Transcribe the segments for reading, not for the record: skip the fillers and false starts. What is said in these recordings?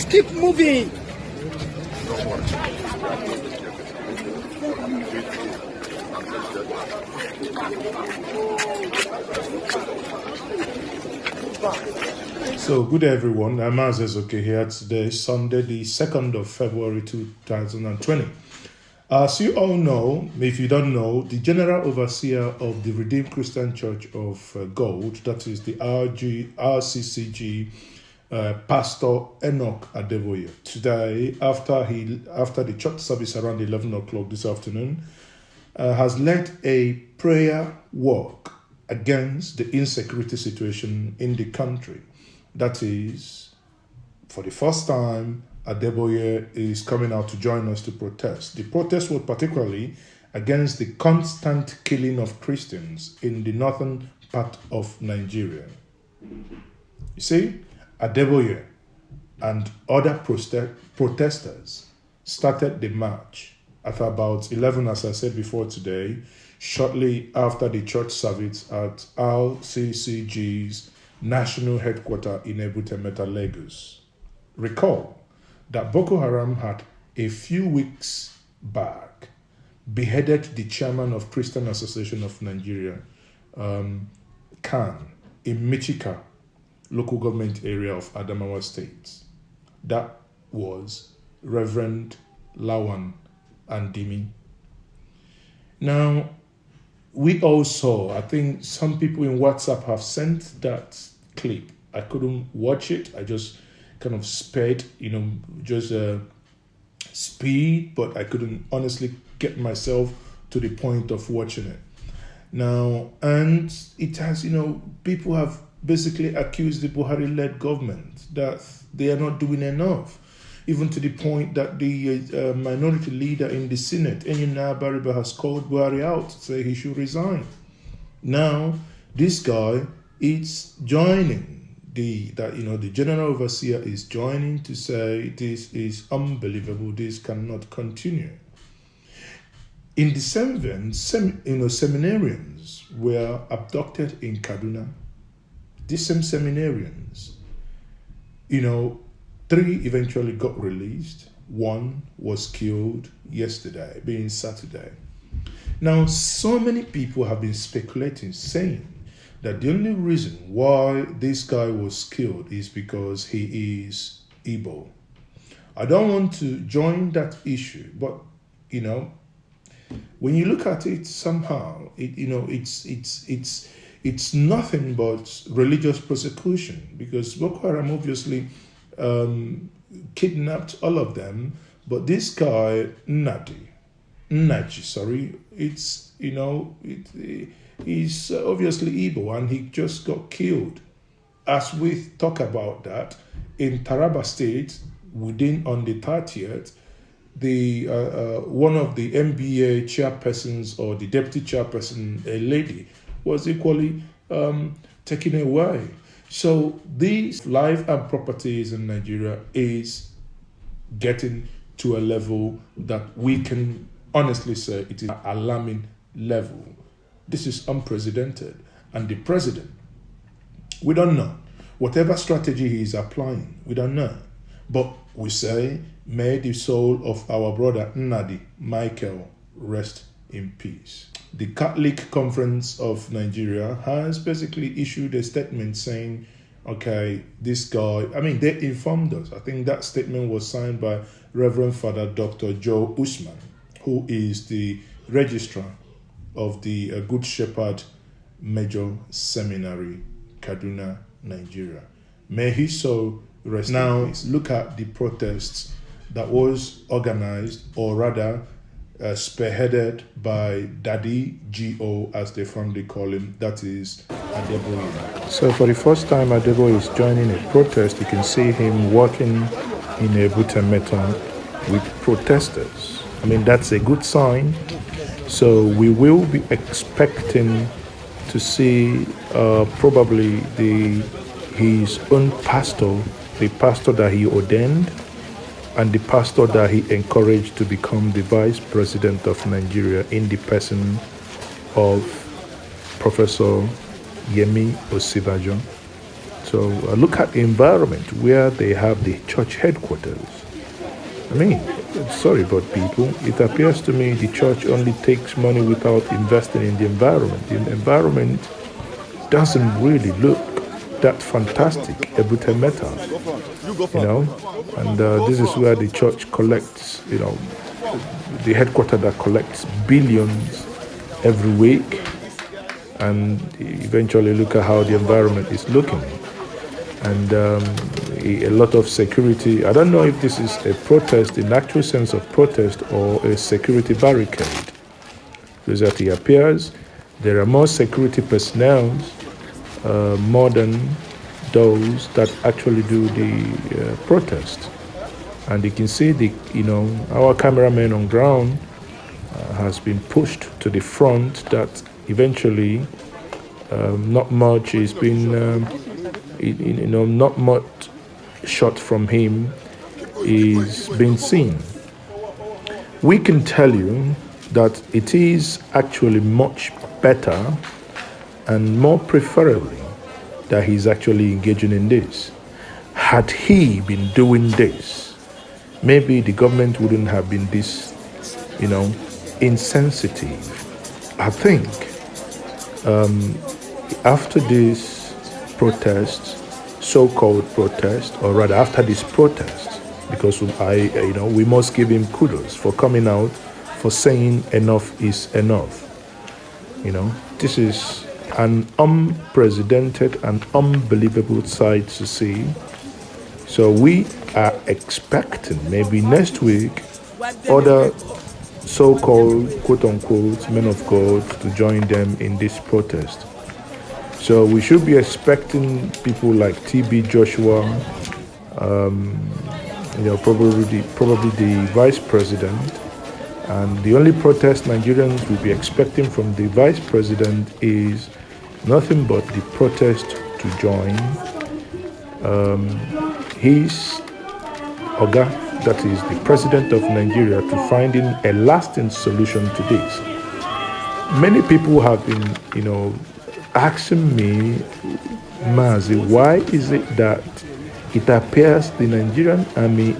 keep moving. So, good day everyone, I'm Azezoke here today, Sunday the 2nd of February 2020. As you all know, if you don't know, the General Overseer of the Redeemed Christian Church of Gold, that is the RCCG, Pastor Enoch Adeboye, today, after the church service around 11 o'clock this afternoon, has led a prayer walk against the insecurity situation in the country. That is, for the first time, Adeboye is coming out to join us to protest. The protest was particularly against the constant killing of Christians in the northern part of Nigeria. You see, Adeboye and other protesters started the march at about 11, as I said before today, shortly after the church service at RCCG's national headquarters in Ebutemeta, Lagos. Recall that Boko Haram had a few weeks back beheaded the chairman of Christian Association of Nigeria, Khan, in Michika, local government area of Adamawa State. That was Reverend Lawan Andimi. Now, we all saw, I think some people in WhatsApp have sent that clip. I couldn't watch it. I just kind of sped, speed, but I couldn't honestly get myself to the point of watching it. Now, and it has, people have basically accused the Buhari-led government that they are not doing enough, even to the point that the minority leader in the Senate, Enyina Bariba, has called Buhari out to say he should resign. Now, this guy is joining the General Overseer is joining to say this is unbelievable, this cannot continue. In the same vein, seminarians were abducted in Kaduna. These same seminarians, 3 eventually got released. 1 was killed yesterday, being Saturday. Now, so many people have been speculating, saying that the only reason why this guy was killed is because he is Igbo. I don't want to join that issue, but, when you look at it somehow, it's nothing but religious persecution, because Boko Haram obviously kidnapped all of them, but this guy he's obviously Igbo, and he just got killed. As we talk about that, in Taraba State, on the 30th, the one of the MBA chairpersons, or the deputy chairperson, a lady, was equally taken away. So these life and properties in Nigeria is getting to a level that we can honestly say it is an alarming level. This is unprecedented. And the president, we don't know. Whatever strategy he is applying, we don't know. But we say, may the soul of our brother Nnadi Michael rest in peace. The Catholic Conference of Nigeria has basically issued a statement saying, okay, this guy, they informed us. I think that statement was signed by Reverend Father Dr. Joe Usman, who is the registrar of the Good Shepherd Major Seminary, Kaduna, Nigeria. May his soul rest. Now, look at the protests that was organized, or rather spearheaded by Daddy G.O., as they fondly call him, that is Adeboye. So for the first time, Adeboye is joining a protest. You can see him walking in Ebutemeta with protesters. That's a good sign. So we will be expecting to see probably his own pastor, the pastor that he ordained, and the pastor that he encouraged to become the vice president of Nigeria, in the person of Professor Yemi Osibajo. So look at the environment where they have the church headquarters. I mean, sorry, but people, it appears to me the church only takes money without investing in the environment. The environment doesn't really look that fantastic, Ebute Meta, and this is where the church collects, the headquarters that collects billions every week, and eventually look at how the environment is looking. And a lot of security. I don't know if this is a protest in actual sense of protest or a security barricade, because as it appears, there are more security personnel, more than those that actually do the protest. And you can see our cameraman on ground has been pushed to the front. That eventually, not much is being. Not much shot from him is being seen. We can tell you that it is actually much better and more preferably that he's actually engaging in this. Had he been doing this, maybe the government wouldn't have been this, insensitive. I think after this protest, so-called protest, or rather after this protest, because we must give him kudos for coming out, for saying enough is enough. This is an unprecedented and unbelievable sight to see. So we are expecting maybe next week other so-called quote-unquote men of God to join them in this protest. So we should be expecting people like TB Joshua, probably the vice president. And the only protest Nigerians will be expecting from the vice president is nothing but the protest to join his Oga, that is the president of Nigeria, to finding a lasting solution to this. Many people have been, asking me, Mazi, why is it that it appears the Nigerian army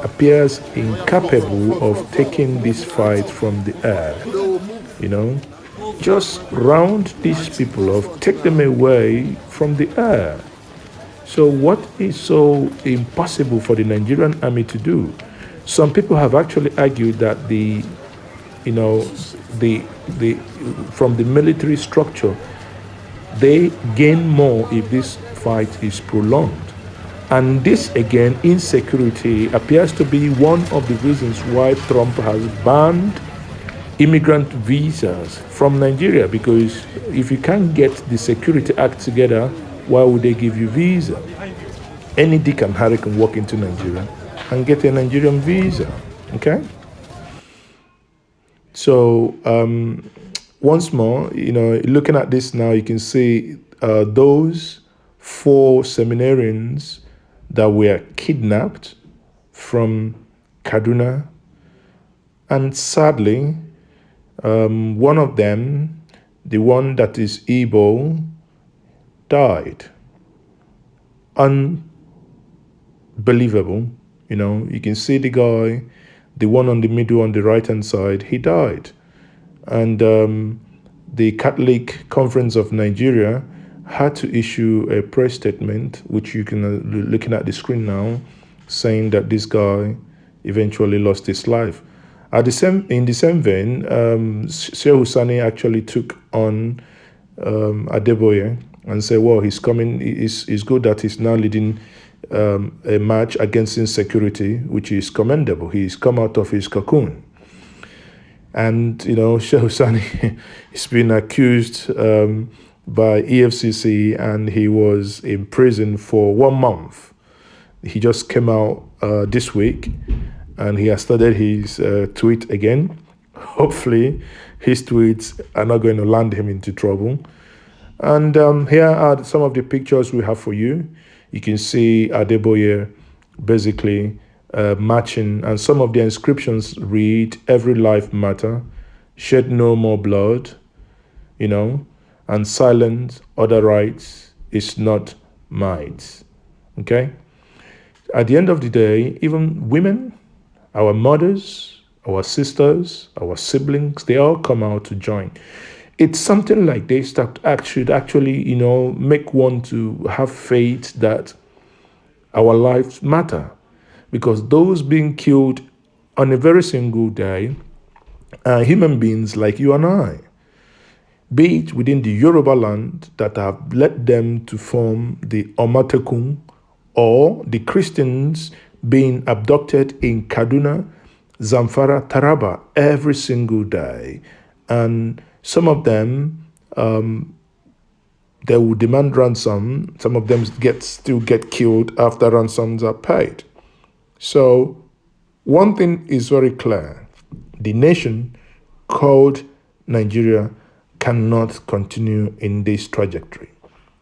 appears incapable of taking this fight from the air? Just round these people off, take them away from the air. So what is so impossible for the Nigerian army to do? Some people have actually argued that from the military structure, they gain more if this fight is prolonged. And this, again, insecurity appears to be one of the reasons why Trump has banned immigrant visas from Nigeria, because if you can't get the Security Act together, why would they give you visa? Any Dick and Harry can walk into Nigeria and get a Nigerian visa, okay? So, once more, looking at this now, you can see those 4 seminarians that were kidnapped from Kaduna. And sadly, one of them, the one that is Igbo, died. Unbelievable. You can see the guy, the one on the middle on the right-hand side, he died. And the Catholic Conference of Nigeria had to issue a press statement, which you can looking at the screen now, saying that this guy eventually lost his life. In the same vein, Sheikh Husani actually took on Adeboye and said, well, he's coming. It's good that he's now leading a march against insecurity, which is commendable. He's come out of his cocoon. And, Sheikh Husani is being accused by EFCC, and he was in prison for 1 month. He just came out this week, and he has started his tweet again. Hopefully, his tweets are not going to land him into trouble. And here are some of the pictures we have for you. You can see Adeboye basically marching, and some of the inscriptions read, "Every life matter, shed no more blood, and silence other rights is not might. Okay? At the end of the day, even women, our mothers, our sisters, our siblings, they all come out to join. It's something like this that should actually, make one to have faith that our lives matter. Because those being killed on a very single day are human beings like you and I, be it within the Yoruba land that have led them to form the Omatekun, or the Christians being abducted in Kaduna, Zamfara, Taraba every single day. And some of them, they will demand ransom. Some of them still get killed after ransoms are paid. So one thing is very clear. The nation called Nigeria cannot continue in this trajectory.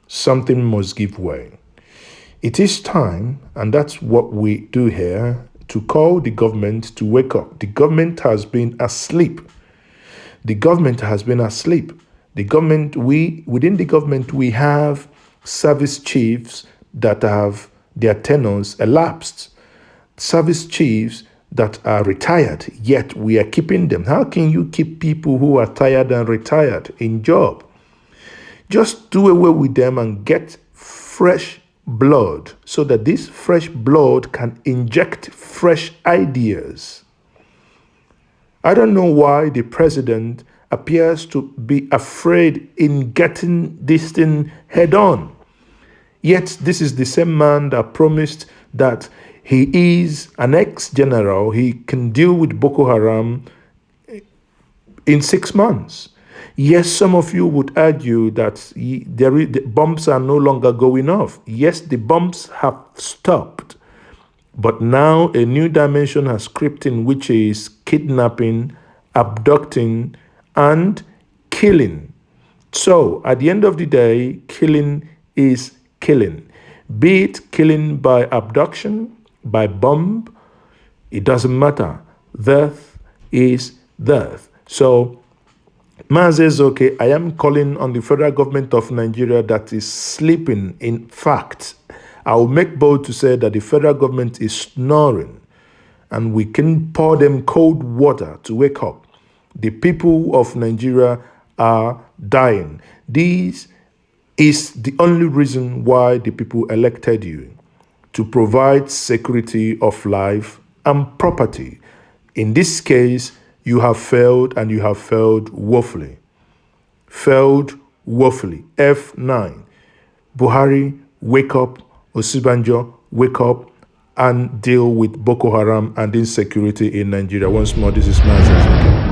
Something must give way. It is time, and that's what we do here, to call the government to wake up. The government has been asleep. Within the government, we have service chiefs that have their tenures elapsed. Service chiefs that are retired, yet we are keeping them. How can you keep people who are tired and retired in job? Just do away with them and get fresh blood so that this fresh blood can inject fresh ideas. I don't know why the president appears to be afraid in getting this thing head on. Yet this is the same man that promised that he is an ex-general. He can deal with Boko Haram in 6 months. Yes, some of you would argue that the bombs are no longer going off. Yes, the bombs have stopped. But now a new dimension has crept in, which is kidnapping, abducting, and killing. So at the end of the day, killing is killing. Be it killing by abduction, by bomb, it doesn't matter. Death is death. So, Mazezoke, I am calling on the federal government of Nigeria that is sleeping. In fact, I will make bold to say that the federal government is snoring, and we can pour them cold water to wake up. The people of Nigeria are dying. This is the only reason why the people elected you, to provide security of life and property. In this case, you have failed, and you have failed woefully. F9. Buhari, wake up. Osibanjo, wake up and deal with Boko Haram and insecurity in Nigeria. Once more, this is Mazen.